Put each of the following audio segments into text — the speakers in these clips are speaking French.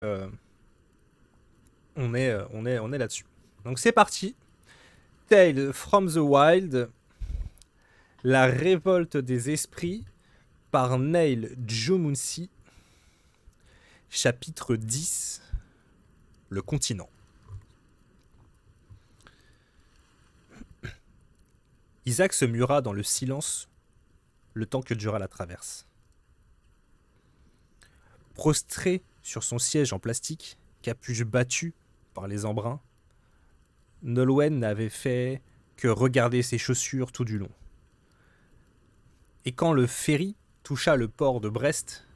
Euh, on est là-dessus. Donc c'est parti. Tale from the Wild, la révolte des esprits par Neil Jomunsi, chapitre 10, le continent. Isaac se mura dans le silence le temps que dura la traverse. Prostré sur son siège en plastique, capuche battue par les embruns, Nolwenn n'avait fait que regarder ses chaussures tout du long. Et quand le ferry toucha le port de Brest,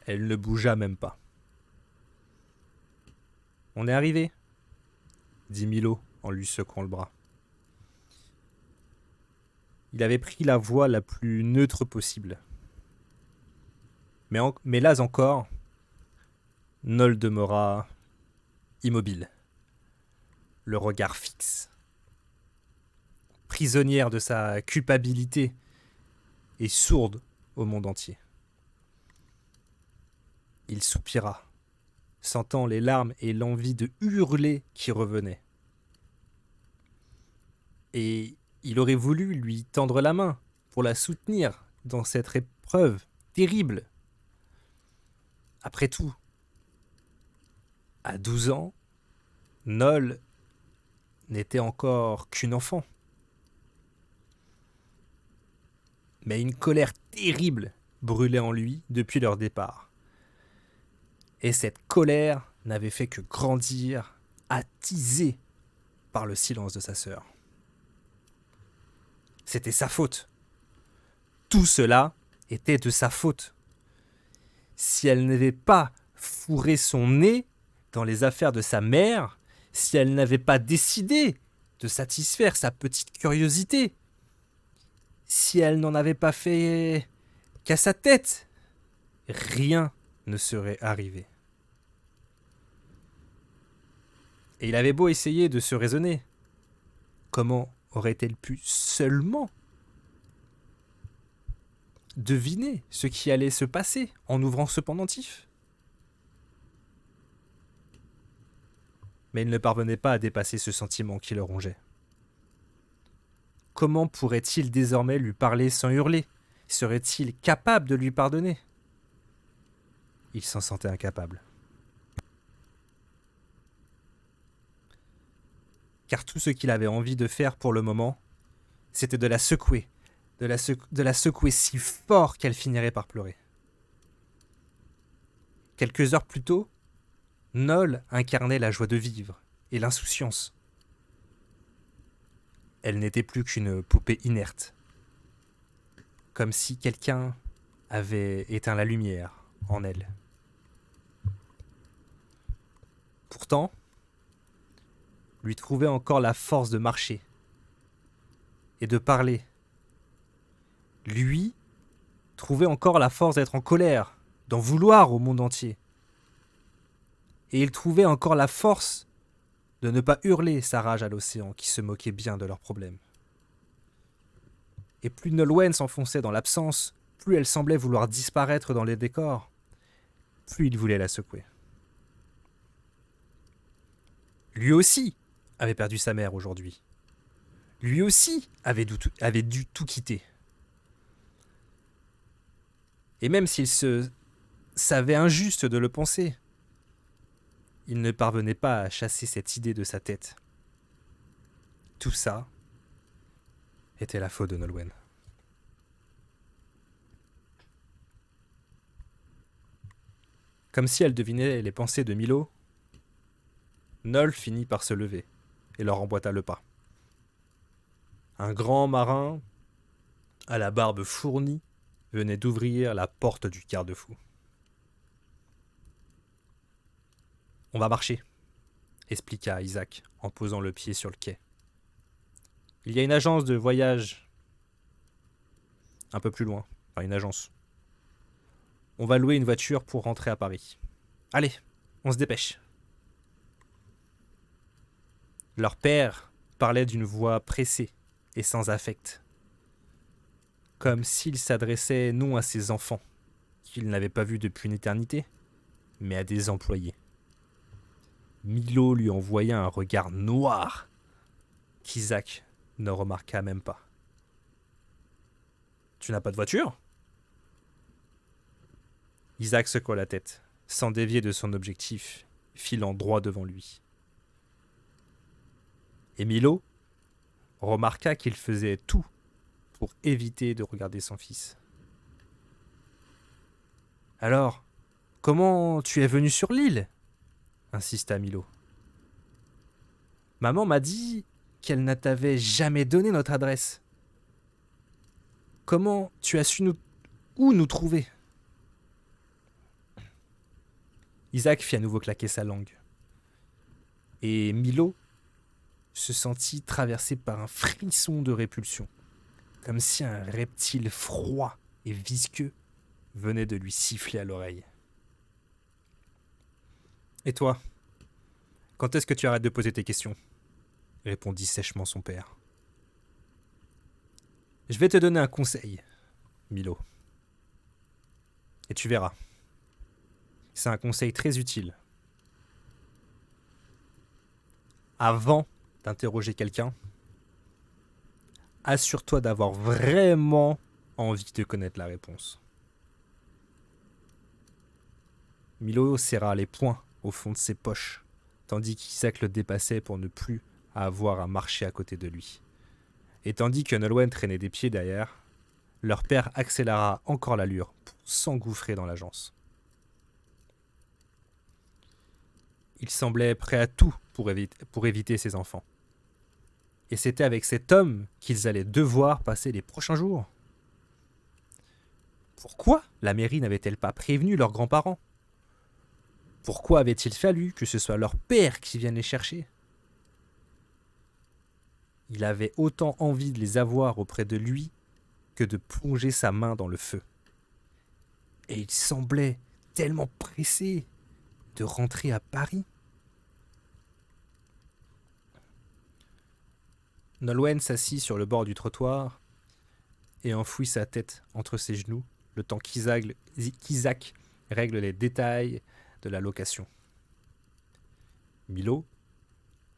elle ne bougea même pas. « On est arrivé » dit Milo en lui secouant le bras. Il avait pris la voie la plus neutre possible. Mais là encore, Nol demeura immobile, le regard fixe, prisonnière de sa culpabilité et sourde au monde entier. Il soupira, sentant les larmes et l'envie de hurler qui revenaient. Et il aurait voulu lui tendre la main pour la soutenir dans cette épreuve terrible. Après tout, à 12 ans, Nol n'était encore qu'une enfant. Mais une colère terrible brûlait en lui depuis leur départ. Et cette colère n'avait fait que grandir, attisée par le silence de sa sœur. C'était sa faute. Tout cela était de sa faute. Si elle n'avait pas fourré son nez dans les affaires de sa mère, si elle n'avait pas décidé de satisfaire sa petite curiosité, si elle n'en avait pas fait qu'à sa tête, rien ne serait arrivé. Et il avait beau essayer de se raisonner. Comment aurait-elle pu seulement deviner ce qui allait se passer en ouvrant ce pendentif ? Mais il ne parvenait pas à dépasser ce sentiment qui le rongeait. Comment pourrait-il désormais lui parler sans hurler ? Serait-il capable de lui pardonner ? Il s'en sentait incapable. Car tout ce qu'il avait envie de faire pour le moment, c'était de la secouer, de la secouer si fort qu'elle finirait par pleurer. Quelques heures plus tôt, Nol incarnait la joie de vivre et l'insouciance. Elle n'était plus qu'une poupée inerte, comme si quelqu'un avait éteint la lumière en elle. Pourtant, lui trouvait encore la force de marcher et de parler. Lui trouvait encore la force d'être en colère, d'en vouloir au monde entier. Et il trouvait encore la force de ne pas hurler sa rage à l'océan qui se moquait bien de leurs problèmes. Et plus Nolwenn s'enfonçait dans l'absence, plus elle semblait vouloir disparaître dans les décors, plus il voulait la secouer. Lui aussi avait perdu sa mère aujourd'hui. Lui aussi avait dû tout quitter. Et même s'il se savait injuste de le penser, il ne parvenait pas à chasser cette idée de sa tête. Tout ça était la faute de Nolwenn. Comme si elle devinait les pensées de Milo, Nol finit par se lever et leur emboîta le pas. Un grand marin, à la barbe fournie, venait d'ouvrir la porte du garde-fou. « On va marcher », expliqua Isaac en posant le pied sur le quai. « Il y a une agence de voyage un peu plus loin, enfin une agence. On va louer une voiture pour rentrer à Paris. Allez, on se dépêche. » Leur père parlait d'une voix pressée et sans affect, comme s'il s'adressait non à ses enfants, qu'il n'avait pas vus depuis une éternité, mais à des employés. Milo lui envoya un regard noir qu'Isaac ne remarqua même pas. « Tu n'as pas de voiture ?» Isaac secoua la tête, sans dévier de son objectif, filant droit devant lui. Et Milo remarqua qu'il faisait tout pour éviter de regarder son fils. « Alors, comment tu es venu sur l'île ?» insista Milo. « Maman m'a dit qu'elle ne t'avait jamais donné notre adresse. Comment tu as su où nous trouver ?» Isaac fit à nouveau claquer sa langue. Et Milo se sentit traversé par un frisson de répulsion, comme si un reptile froid et visqueux venait de lui siffler à l'oreille. « Et toi, quand est-ce que tu arrêtes de poser tes questions ?» répondit sèchement son père. « Je vais te donner un conseil, Milo. Et tu verras. C'est un conseil très utile. Avant d'interroger quelqu'un, assure-toi d'avoir vraiment envie de connaître la réponse. » Milo serra les poings au fond de ses poches, tandis qu'Isaac le dépassait pour ne plus avoir à marcher à côté de lui. Et tandis que Nolwenn traînait des pieds derrière, leur père accéléra encore l'allure pour s'engouffrer dans l'agence. Il semblait prêt à tout pour éviter ses enfants. Et c'était avec cet homme qu'ils allaient devoir passer les prochains jours. Pourquoi la mairie n'avait-elle pas prévenu leurs grands-parents ? Pourquoi avait-il fallu que ce soit leur père qui vienne les chercher ? Il avait autant envie de les avoir auprès de lui que de plonger sa main dans le feu. Et il semblait tellement pressé de rentrer à Paris. Nolwenn s'assit sur le bord du trottoir et enfouit sa tête entre ses genoux, le temps qu'Isaac règle les détails de la location. Milo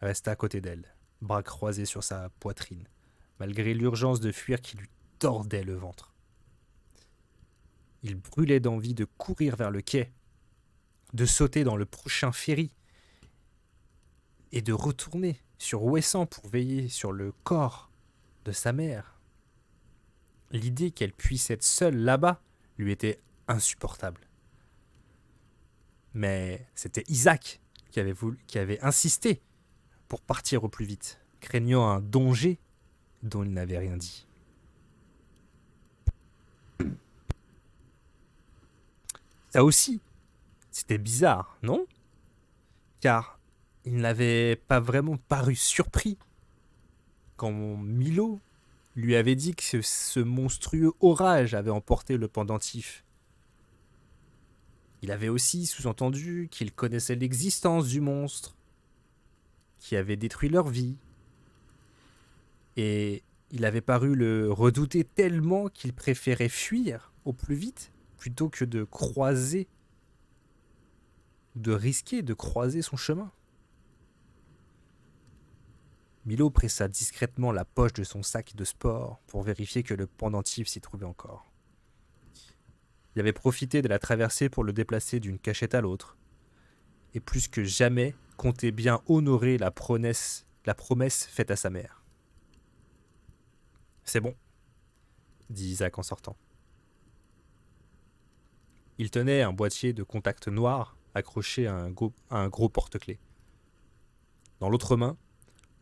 resta à côté d'elle, bras croisés sur sa poitrine, malgré l'urgence de fuir qui lui tordait le ventre. Il brûlait d'envie de courir vers le quai, de sauter dans le prochain ferry et de retourner sur Ouessant pour veiller sur le corps de sa mère. L'idée qu'elle puisse être seule là-bas lui était insupportable. Mais c'était Isaac qui avait insisté pour partir au plus vite, craignant un danger dont il n'avait rien dit. Ça aussi, c'était bizarre, non ? Car il n'avait pas vraiment paru surpris quand Milo lui avait dit que ce monstrueux orage avait emporté le pendentif. Il avait aussi sous-entendu qu'il connaissait l'existence du monstre qui avait détruit leur vie. Et il avait paru le redouter tellement qu'il préférait fuir au plus vite plutôt que de risquer de croiser son chemin. Milo pressa discrètement la poche de son sac de sport pour vérifier que le pendentif s'y trouvait encore. Il avait profité de la traversée pour le déplacer d'une cachette à l'autre, et plus que jamais comptait bien honorer la promesse faite à sa mère. « C'est bon », dit Isaac en sortant. Il tenait un boîtier de contact noir accroché à un gros porte-clés. Dans l'autre main,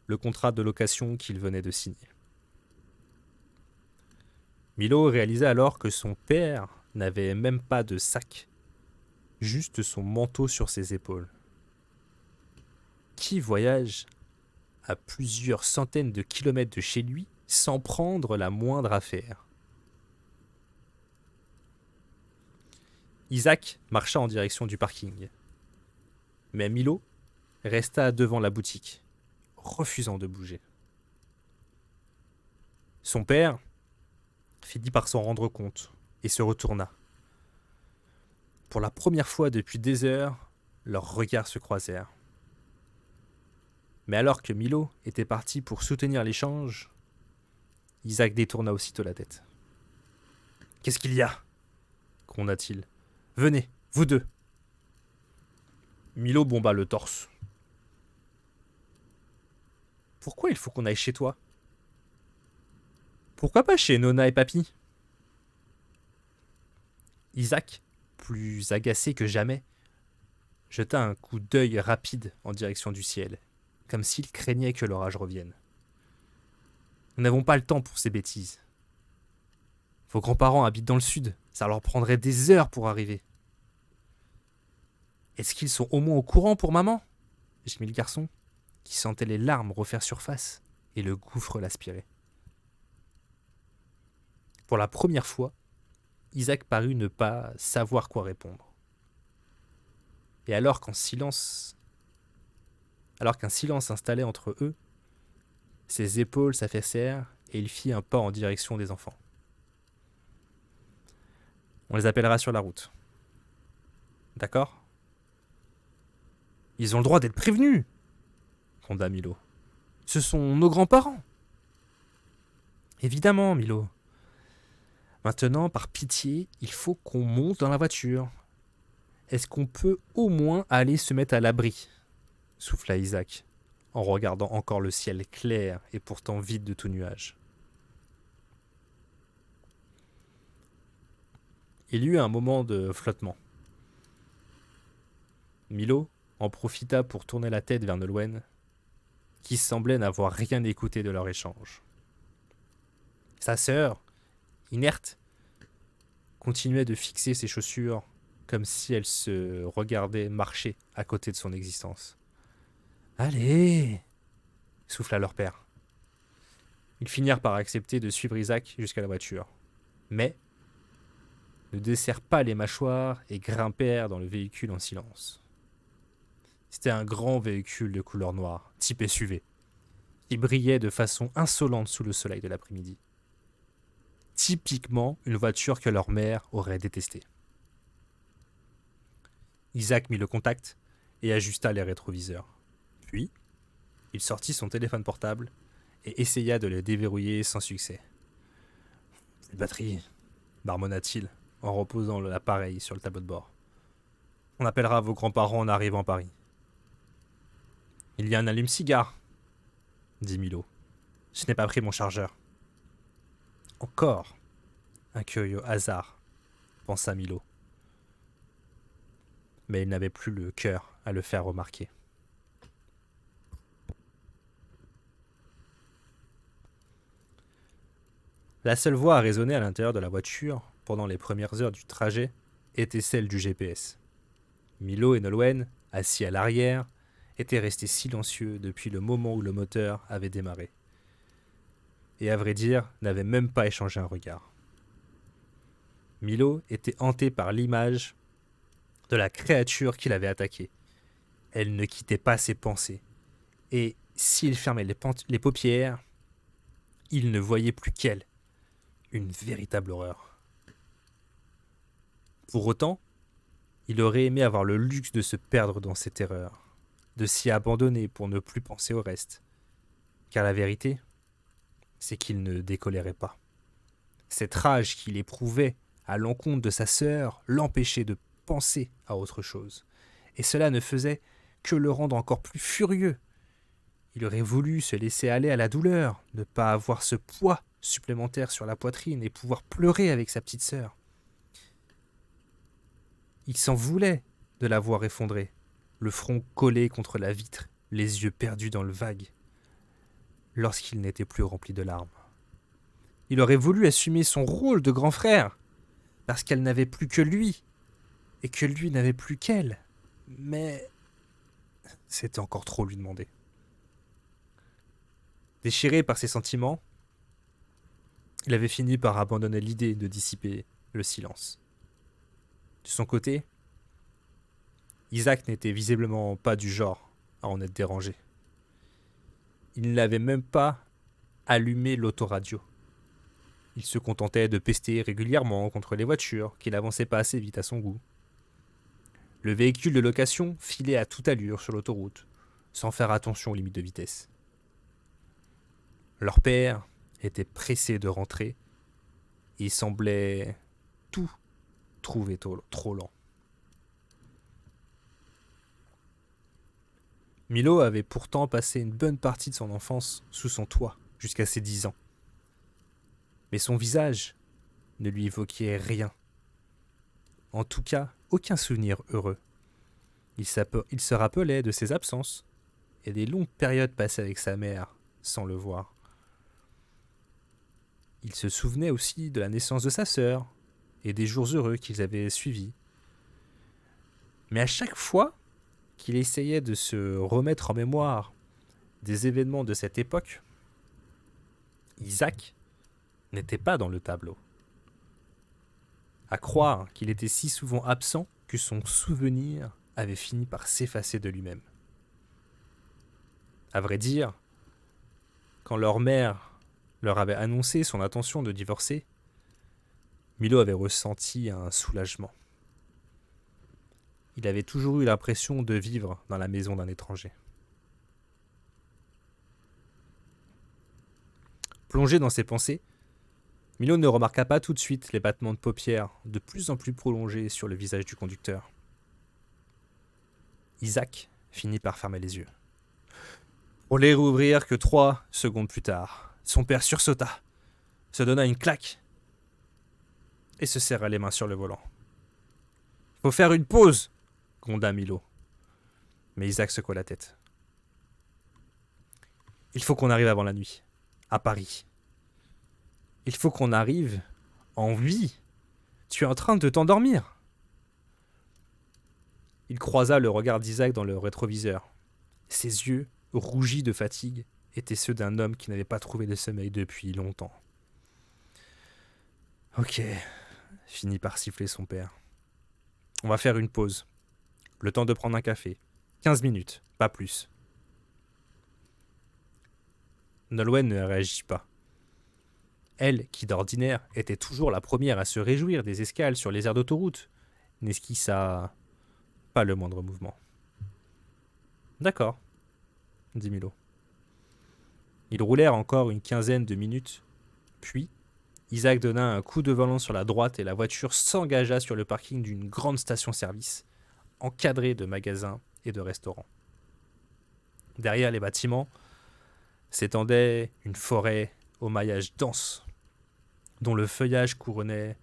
le contrat de location qu'il venait de signer. Milo réalisa alors que son père n'avait même pas de sac, juste son manteau sur ses épaules. Qui voyage à plusieurs centaines de kilomètres de chez lui sans prendre la moindre affaire ? Isaac marcha en direction du parking. Mais Milo resta devant la boutique, refusant de bouger. Son père finit par s'en rendre compte et se retourna. Pour la première fois depuis des heures, leurs regards se croisèrent. Mais alors que Milo était parti pour soutenir l'échange, Isaac détourna aussitôt la tête. « Qu'est-ce qu'il y a » gronda-t-il. « Venez, vous deux !» Milo bomba le torse. « Pourquoi il faut qu'on aille chez toi ? Pourquoi pas chez Nona et Papy ?» Isaac, plus agacé que jamais, jeta un coup d'œil rapide en direction du ciel, comme s'il craignait que l'orage revienne. « Nous n'avons pas le temps pour ces bêtises. Vos grands-parents habitent dans le sud, ça leur prendrait des heures pour arriver. »« Est-ce qu'ils sont au moins au courant pour maman ?» gémit le garçon, qui sentait les larmes refaire surface et le gouffre l'aspirer. Pour la première fois, Isaac parut ne pas savoir quoi répondre. Et alors qu'un silence s'installait entre eux, ses épaules s'affaissèrent et il fit un pas en direction des enfants. « On les appellera sur la route. D'accord ? » « Ils ont le droit d'être prévenus !» gronda Milo. « Ce sont nos grands-parents !»« Évidemment, Milo. Maintenant, par pitié, il faut qu'on monte dans la voiture. Est-ce qu'on peut au moins aller se mettre à l'abri ?» souffla Isaac, en regardant encore le ciel clair et pourtant vide de tout nuage. Il y eut un moment de flottement. Milo en profita pour tourner la tête vers Nolwenn, qui semblait n'avoir rien écouté de leur échange. Sa sœur, inerte, continuait de fixer ses chaussures comme si elle se regardait marcher à côté de son existence. « Allez !» souffla leur père. Ils finirent par accepter de suivre Isaac jusqu'à la voiture, mais ne desserrent pas les mâchoires et grimpèrent dans le véhicule en silence. C'était un grand véhicule de couleur noire, type SUV, qui brillait de façon insolente sous le soleil de l'après-midi. Typiquement une voiture que leur mère aurait détestée. Isaac mit le contact et ajusta les rétroviseurs. Puis, il sortit son téléphone portable et essaya de le déverrouiller sans succès. « Plus de batterie !» marmonna-t-il en reposant l'appareil sur le tableau de bord. « On appellera vos grands-parents en arrivant à Paris. »« Il y a un allume-cigare !» dit Milo. « Je n'ai pas pris mon chargeur. » Encore un curieux hasard, pensa Milo. Mais il n'avait plus le cœur à le faire remarquer. La seule voix à résonner à l'intérieur de la voiture pendant les premières heures du trajet était celle du GPS. Milo et Nolwenn, assis à l'arrière, étaient restés silencieux depuis le moment où le moteur avait démarré. Et à vrai dire, n'avaient même pas échangé un regard. Milo était hanté par l'image de la créature qui l'avait attaqué. Elle ne quittait pas ses pensées. Et s'il fermait les paupières, il ne voyait plus qu'elle. Une véritable horreur. Pour autant, il aurait aimé avoir le luxe de se perdre dans ses terreurs, de s'y abandonner pour ne plus penser au reste. Car la vérité, c'est qu'il ne décolérait pas. Cette rage qu'il éprouvait à l'encontre de sa sœur l'empêchait de penser à autre chose. Et cela ne faisait que le rendre encore plus furieux. Il aurait voulu se laisser aller à la douleur, ne pas avoir ce poids supplémentaire sur la poitrine et pouvoir pleurer avec sa petite sœur. Il s'en voulait de la voir effondrée, le front collé contre la vitre, les yeux perdus dans le vague, lorsqu'il n'était plus rempli de larmes. Il aurait voulu assumer son rôle de grand frère, parce qu'elle n'avait plus que lui, et que lui n'avait plus qu'elle. Mais c'était encore trop lui demander. Déchiré par ses sentiments, il avait fini par abandonner l'idée de dissiper le silence. De son côté, Isaac n'était visiblement pas du genre à en être dérangé. Il n'avait même pas allumé l'autoradio. Il se contentait de pester régulièrement contre les voitures qui n'avançaient pas assez vite à son goût. Le véhicule de location filait à toute allure sur l'autoroute, sans faire attention aux limites de vitesse. Leur père était pressé de rentrer et semblait tout trouver trop lent. Milo avait pourtant passé une bonne partie de son enfance sous son toit, jusqu'à ses 10 ans. Mais son visage ne lui évoquait rien. En tout cas, aucun souvenir heureux. Il se rappelait de ses absences et des longues périodes passées avec sa mère sans le voir. Il se souvenait aussi de la naissance de sa sœur et des jours heureux qu'ils avaient suivis. Mais à chaque fois qu'il essayait de se remettre en mémoire des événements de cette époque, Isaac n'était pas dans le tableau. À croire qu'il était si souvent absent que son souvenir avait fini par s'effacer de lui-même. À vrai dire, quand leur mère leur avait annoncé son intention de divorcer, Milo avait ressenti un soulagement. Il avait toujours eu l'impression de vivre dans la maison d'un étranger. Plongé dans ses pensées, Milo ne remarqua pas tout de suite les battements de paupières de plus en plus prolongés sur le visage du conducteur. Isaac finit par fermer les yeux. Pour les rouvrir que 3 secondes plus tard, son père sursauta, se donna une claque et se serra les mains sur le volant. « Faut faire une pause !» gronda Milo. Mais Isaac secoua la tête. « Il faut qu'on arrive avant la nuit, à Paris. Il faut qu'on arrive en vie. Tu es en train de t'endormir. » Il croisa le regard d'Isaac dans le rétroviseur. Ses yeux, rougis de fatigue, étaient ceux d'un homme qui n'avait pas trouvé le sommeil depuis longtemps. « Ok, » finit par siffler son père. « On va faire une pause. Le temps de prendre un café. 15 minutes, pas plus. » Nolwenn ne réagit pas. Elle, qui d'ordinaire était toujours la première à se réjouir des escales sur les aires d'autoroute, n'esquissa pas le moindre mouvement. « D'accord, » dit Milo. Ils roulèrent encore une quinzaine de minutes, puis Isaac donna un coup de volant sur la droite et la voiture s'engagea sur le parking d'une grande station-service, encadrée de magasins et de restaurants. Derrière les bâtiments s'étendait une forêt au maillage dense, dont le feuillage couronnait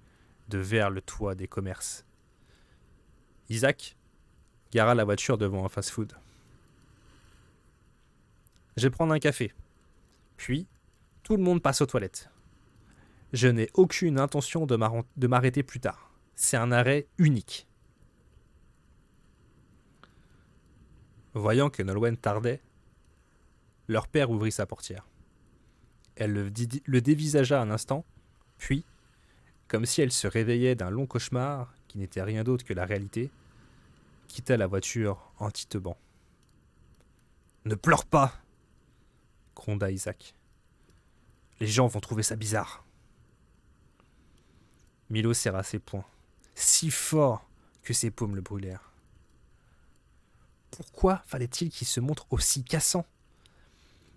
de vert le toit des commerces. Isaac gara la voiture devant un fast-food. « Je vais prendre un café. Puis, tout le monde passe aux toilettes. Je n'ai aucune intention de m'arrêter plus tard. C'est un arrêt unique. » Voyant que Nolwenn tardait, leur père ouvrit sa portière. Elle le dévisagea un instant, puis, comme si elle se réveillait d'un long cauchemar qui n'était rien d'autre que la réalité, quitta la voiture en titubant. « Ne pleure pas !» gronda Isaac. « Les gens vont trouver ça bizarre. » Milo serra ses poings, si fort que ses paumes le brûlèrent. Pourquoi fallait-il qu'il se montre aussi cassant ?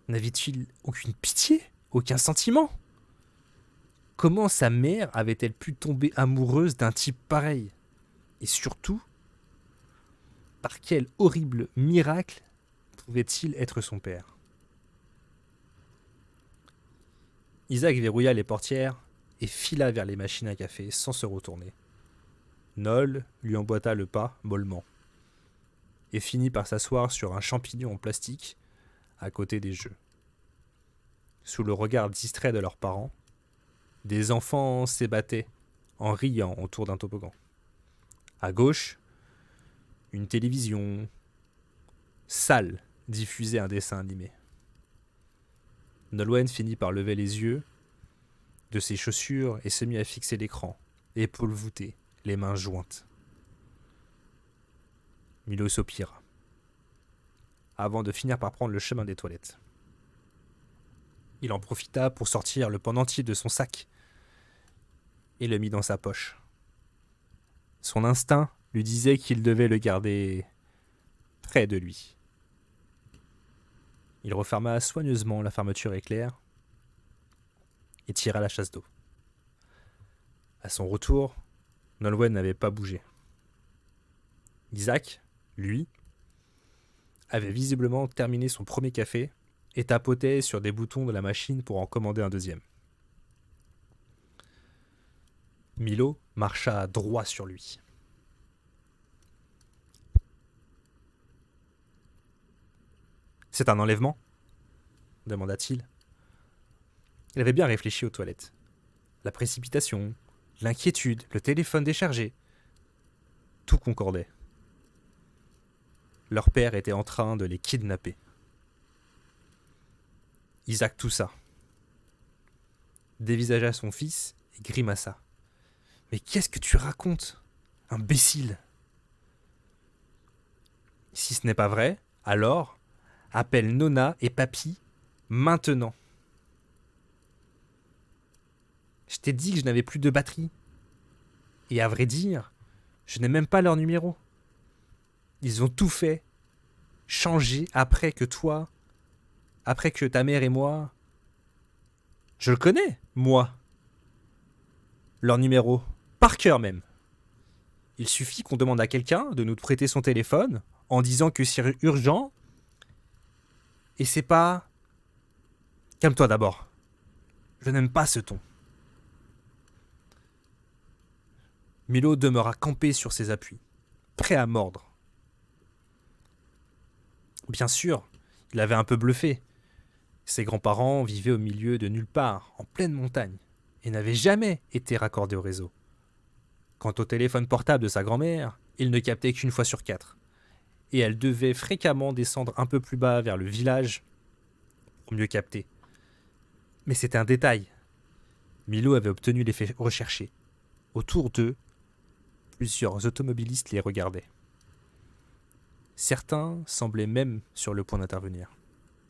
N'avait-il aucune pitié ? Aucun sentiment ? Comment sa mère avait-elle pu tomber amoureuse d'un type pareil ? Et surtout, par quel horrible miracle pouvait-il être son père ? Isaac verrouilla les portières et fila vers les machines à café sans se retourner. Nol lui emboîta le pas mollement et finit par s'asseoir sur un champignon en plastique à côté des jeux. Sous le regard distrait de leurs parents, des enfants s'ébattaient en riant autour d'un toboggan. À gauche, une télévision sale diffusait un dessin animé. Nolwenn finit par lever les yeux de ses chaussures et se mit à fixer l'écran, épaules voûtées, les mains jointes. Milo soupira, avant de finir par prendre le chemin des toilettes. Il en profita pour sortir le pendentif de son sac et le mit dans sa poche. Son instinct lui disait qu'il devait le garder près de lui. Il referma soigneusement la fermeture éclair et tira la chasse d'eau. À son retour, Nolwenn n'avait pas bougé. Isaac, lui, avait visiblement terminé son premier café et tapotait sur des boutons de la machine pour en commander un deuxième. Milo marcha droit sur lui. « C'est un enlèvement ?» demanda-t-il. Il avait bien réfléchi aux toilettes. La précipitation, l'inquiétude, le téléphone déchargé, tout concordait. Leur père était en train de les kidnapper. Isaac toussa, dévisagea son fils et grimaça. « Mais qu'est-ce que tu racontes, imbécile !»« Si ce n'est pas vrai, alors appelle Nona et Papy maintenant. » Je t'ai dit que je n'avais plus de batterie. Et à vrai dire, je n'ai même pas leur numéro. Ils ont tout fait, changé après que ta mère et moi... Je le connais, moi. Leur numéro, par cœur même. Il suffit qu'on demande à quelqu'un de nous prêter son téléphone en disant que c'est urgent. Et c'est pas... Calme-toi d'abord. Je n'aime pas ce ton. Milo demeura campé sur ses appuis, prêt à mordre. Bien sûr, il avait un peu bluffé. Ses grands-parents vivaient au milieu de nulle part, en pleine montagne, et n'avaient jamais été raccordés au réseau. Quant au téléphone portable de sa grand-mère, il ne captait qu'une fois sur 4, et elle devait fréquemment descendre un peu plus bas vers le village pour mieux capter. Mais c'était un détail. Milo avait obtenu l'effet recherché. Autour d'eux, plusieurs automobilistes les regardaient. Certains semblaient même sur le point d'intervenir.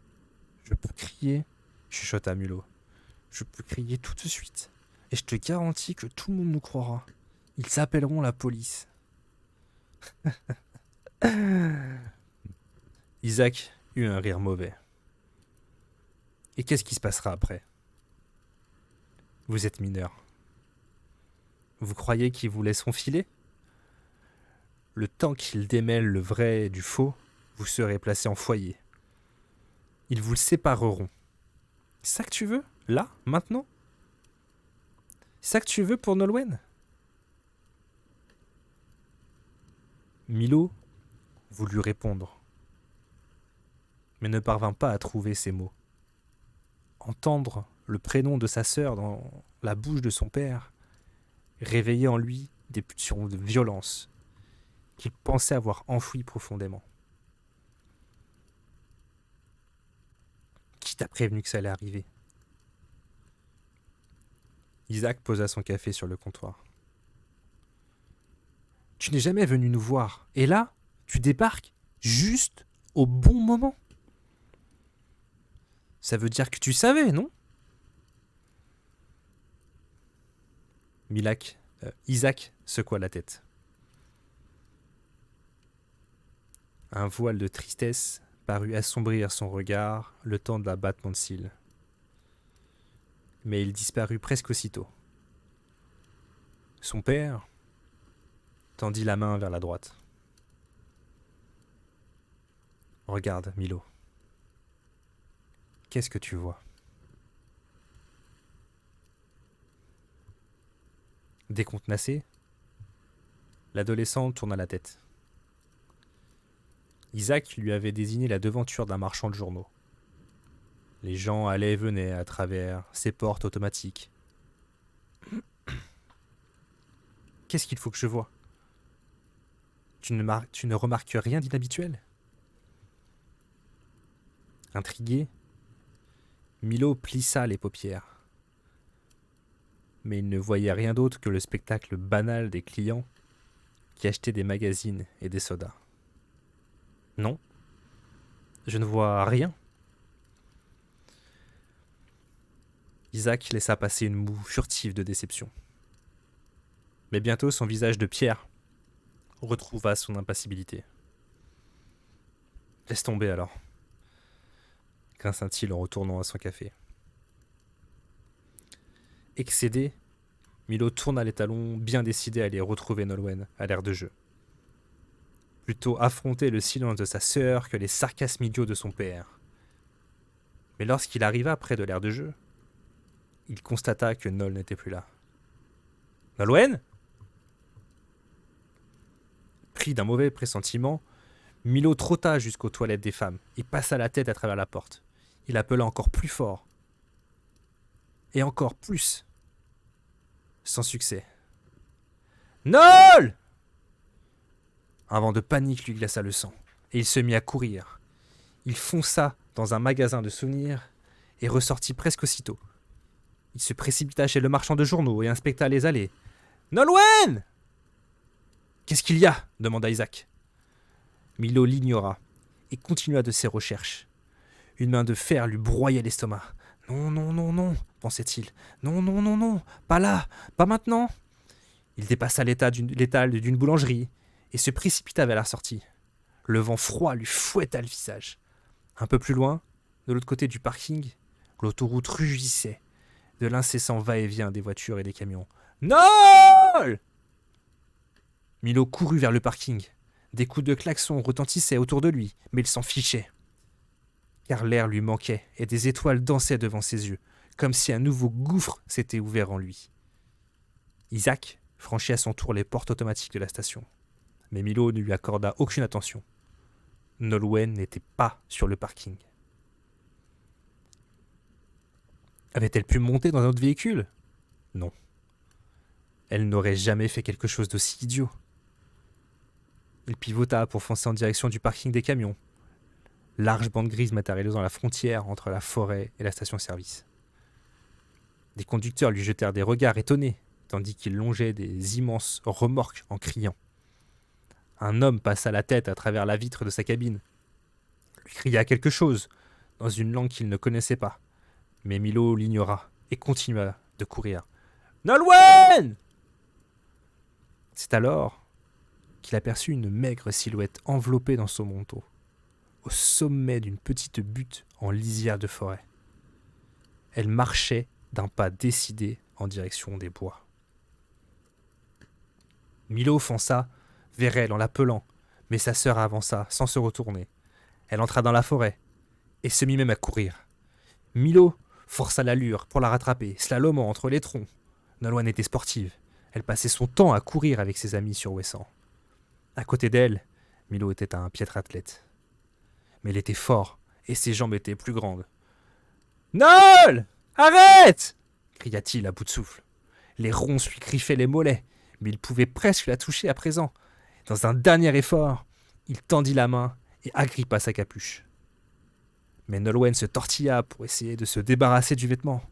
« Je peux crier ?» chuchota Milo. « Je peux crier tout de suite. Et je te garantis que tout le monde nous croira. Ils appelleront la police. » Isaac eut un rire mauvais. « Et qu'est-ce qui se passera après ? Vous êtes mineur. Vous croyez qu'ils vous laisseront filer ? Le temps qu'ils démêlent le vrai du faux, vous serez placé en foyer. Ils vous le sépareront. C'est ça que tu veux ? Là ? Maintenant ? C'est ça que tu veux pour Nolwenn ? Milo voulut répondre, mais ne parvint pas à trouver ses mots. Entendre le prénom de sa sœur dans la bouche de son père réveillait en lui des pulsions de violence qu'il pensait avoir enfouies profondément. Qui t'a prévenu que ça allait arriver ? Isaac posa son café sur le comptoir. Tu n'es jamais venu nous voir, et là, tu débarques juste au bon moment. Ça veut dire que tu savais, non ? Isaac secoua la tête. Un voile de tristesse parut assombrir son regard le temps d'un battement de cils. Mais il disparut presque aussitôt. Son père tendit la main vers la droite. « Regarde, Milo. Qu'est-ce que tu vois ? » Décontenacé, l'adolescent tourna la tête. Isaac lui avait désigné la devanture d'un marchand de journaux. Les gens allaient et venaient à travers ses portes automatiques. « Qu'est-ce qu'il faut que je voie ? Tu ne remarques rien d'inhabituel ? » Intrigué, Milo plissa les paupières. Mais il ne voyait rien d'autre que le spectacle banal des clients qui achetaient des magazines et des sodas. « Non, je ne vois rien. » Isaac laissa passer une moue furtive de déception. Mais bientôt son visage de pierre retrouva son impassibilité. « Laisse tomber alors. grinça-t-il en retournant à son café. Excédé, Milo tourna les talons, bien décidé à aller retrouver Nolwenn à l'air de jeu. Plutôt affronter le silence de sa sœur que les sarcasmes idiots de son père. Mais lorsqu'il arriva près de l'air de jeu, il constata que Nol n'était plus là. « Nolwenn ?» Pris d'un mauvais pressentiment, Milo trotta jusqu'aux toilettes des femmes et passa la tête à travers la porte. Il appela encore plus fort. Et encore plus. Sans succès. « Nol !» Un vent de panique lui glaça le sang, et il se mit à courir. Il fonça dans un magasin de souvenirs et ressortit presque aussitôt. Il se précipita chez le marchand de journaux et inspecta les allées. « Nolwenn !»« Qu'est-ce qu'il y a ?» demanda Isaac. Milo l'ignora et continua de ses recherches. Une main de fer lui broyait l'estomac. « Non, non, non, non !» pensait-il. « Non, non, non, non, pas là, pas maintenant !» Il dépassa l'étal d'une boulangerie et se précipita vers la sortie. Le vent froid lui fouetta le visage. Un peu plus loin, de l'autre côté du parking, l'autoroute rugissait de l'incessant va-et-vient des voitures et des camions. « Nol !» Milo courut vers le parking. Des coups de klaxon retentissaient autour de lui, mais il s'en fichait. Car l'air lui manquait et des étoiles dansaient devant ses yeux, comme si un nouveau gouffre s'était ouvert en lui. Isaac franchit à son tour les portes automatiques de la station. Mais Milo ne lui accorda aucune attention. Nolwenn n'était pas sur le parking. Avait-elle pu monter dans un autre véhicule ? Non. Elle n'aurait jamais fait quelque chose d'aussi idiot. Il pivota pour foncer en direction du parking des camions. Large bande grise matérialisant la frontière entre la forêt et la station-service. Des conducteurs lui jetèrent des regards étonnés, tandis qu'il longeait des immenses remorques en criant. Un homme passa la tête à travers la vitre de sa cabine. Lui cria quelque chose, dans une langue qu'il ne connaissait pas. Mais Milo l'ignora et continua de courir. « Nolwenn !» C'est alors qu'il aperçut une maigre silhouette enveloppée dans son manteau, au sommet d'une petite butte en lisière de forêt. Elle marchait d'un pas décidé en direction des bois. Milo fonça vers elle en l'appelant, mais sa sœur avança sans se retourner. Elle entra dans la forêt et se mit même à courir. Milo força l'allure pour la rattraper, slalomant entre les troncs. Nolwenn était sportive. Elle passait son temps à courir avec ses amis sur Ouessant. À côté d'elle, Milo était un piètre athlète. Mais il était fort et ses jambes étaient plus grandes. « Nol ! Arrête !» cria-t-il à bout de souffle. Les ronces lui griffaient les mollets, mais il pouvait presque la toucher à présent. Dans un dernier effort, il tendit la main et agrippa sa capuche. Mais Nolwenn se tortilla pour essayer de se débarrasser du vêtement.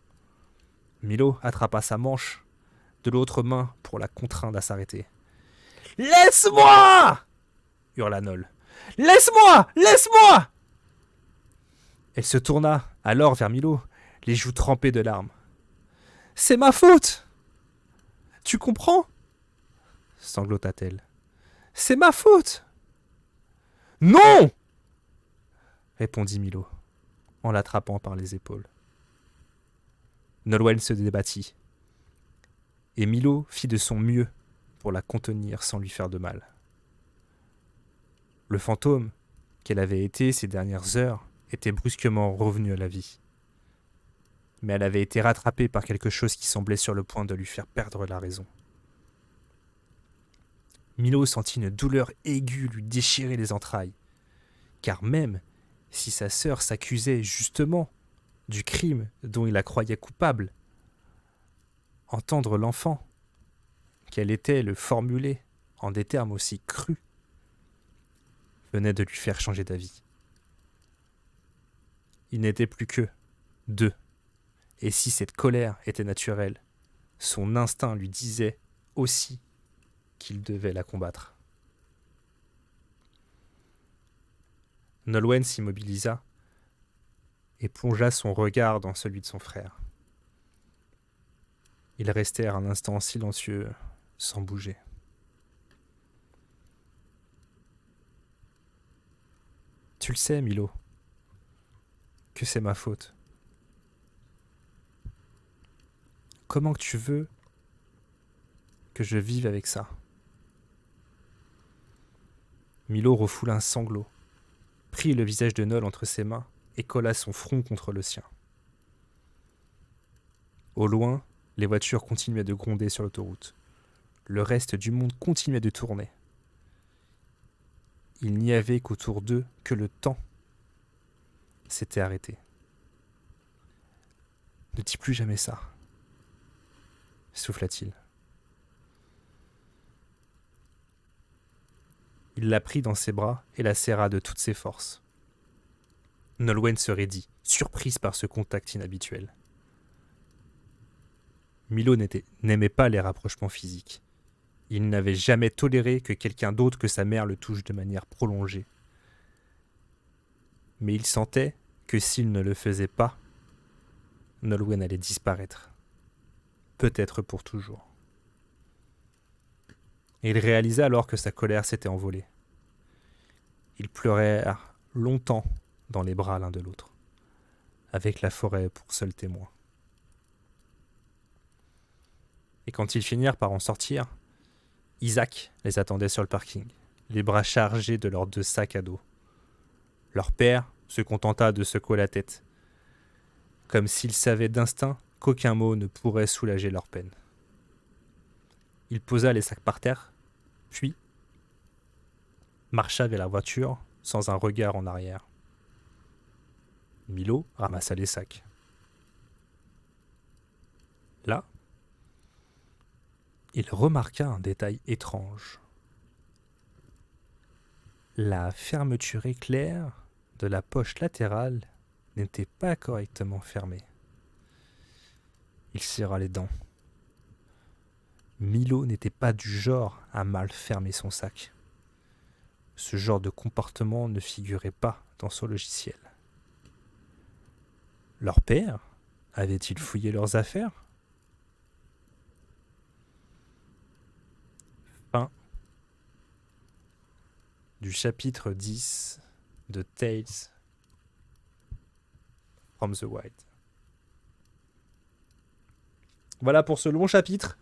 Milo attrapa sa manche de l'autre main pour la contraindre à s'arrêter. « Laisse-moi !» hurla Nol. « Laisse-moi ! Laisse-moi !» Elle se tourna alors vers Milo, les joues trempées de larmes. « C'est ma faute ! Tu comprends ?» sanglota-t-elle. « C'est ma faute !»« Non !» répondit Milo, en l'attrapant par les épaules. Nolwenn se débattit, et Milo fit de son mieux pour la contenir sans lui faire de mal. Le fantôme qu'elle avait été ces dernières heures était brusquement revenu à la vie. Mais elle avait été rattrapée par quelque chose qui semblait sur le point de lui faire perdre la raison. Milo sentit une douleur aiguë lui déchirer les entrailles, car même si sa sœur s'accusait justement du crime dont il la croyait coupable, entendre l'enfant qu'elle était le formuler en des termes aussi crus venait de lui faire changer d'avis. Il n'était plus que deux, et si cette colère était naturelle, son instinct lui disait aussi qu'il devait la combattre. Nolwenn s'immobilisa et plongea son regard dans celui de son frère. Ils restèrent un instant silencieux, sans bouger. « Tu le sais, Milo, que c'est ma faute? Comment que tu veux que je vive avec ça? Milo refoula un sanglot, prit le visage de Nol entre ses mains et colla son front contre le sien. Au loin, les voitures continuaient de gronder sur l'autoroute. Le reste du monde continuait de tourner. Il n'y avait qu'autour d'eux que le temps s'était arrêté. Ne dis plus jamais ça, souffla-t-il. Il la prit dans ses bras et la serra de toutes ses forces. Nolwenn se raidit, surprise par ce contact inhabituel. Milo n'aimait pas les rapprochements physiques. Il n'avait jamais toléré que quelqu'un d'autre que sa mère le touche de manière prolongée. Mais il sentait que s'il ne le faisait pas, Nolwenn allait disparaître. Peut-être pour toujours. Et il réalisa alors que sa colère s'était envolée. Ils pleurèrent longtemps dans les bras l'un de l'autre, avec la forêt pour seul témoin. Et quand ils finirent par en sortir, Isaac les attendait sur le parking, les bras chargés de leurs 2 sacs à dos. Leur père se contenta de secouer la tête, comme s'il savait d'instinct qu'aucun mot ne pourrait soulager leur peine. Il posa les sacs par terre, puis marcha vers la voiture sans un regard en arrière. Milo ramassa les sacs. Là, il remarqua un détail étrange. La fermeture éclair de la poche latérale n'était pas correctement fermée. Il serra les dents. Milo n'était pas du genre à mal fermer son sac. Ce genre de comportement ne figurait pas dans son logiciel. Leur père avait-il fouillé leurs affaires? Fin du chapitre 10 de Tales from the Wild. Voilà pour ce long chapitre.